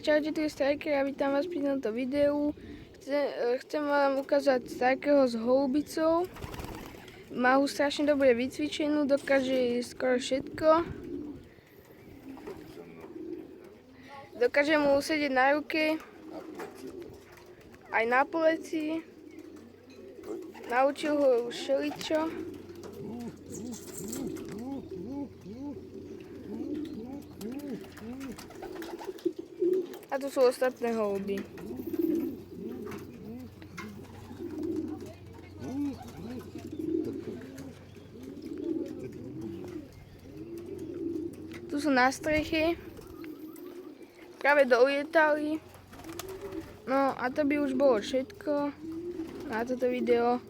Tak čaute, tu je Striker a vítam vás pri tomto videu. Chcem vám ukázať Strikera s holubicou. Má ho strašne dobre vycvičenú, dokáže skoro všetko. Dokáže mu sedieť na ruke, aj na pleci. Naučil ho už všeličo. A tu sú ostatné holuby. Tu sú na streche. Práve doulietali. No a to by už bolo všetko na toto video.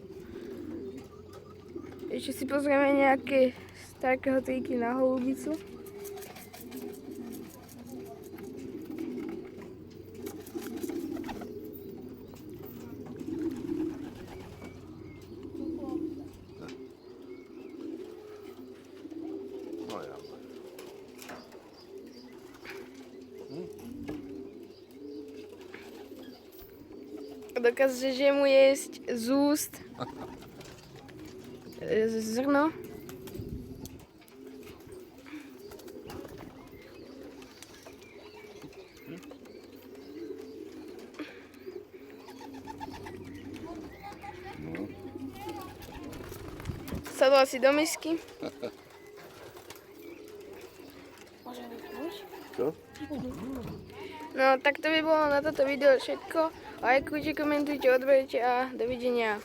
Ešte si pozrieme nejaké Strikerho triky na holubicu. Dokáže mu jesť z úst zrno. Sadol si do misky. Môžem vypnúť? Čo? No tak to by bolo na toto video všetko. Lajkujte, komentujte, odberite a dovidenia.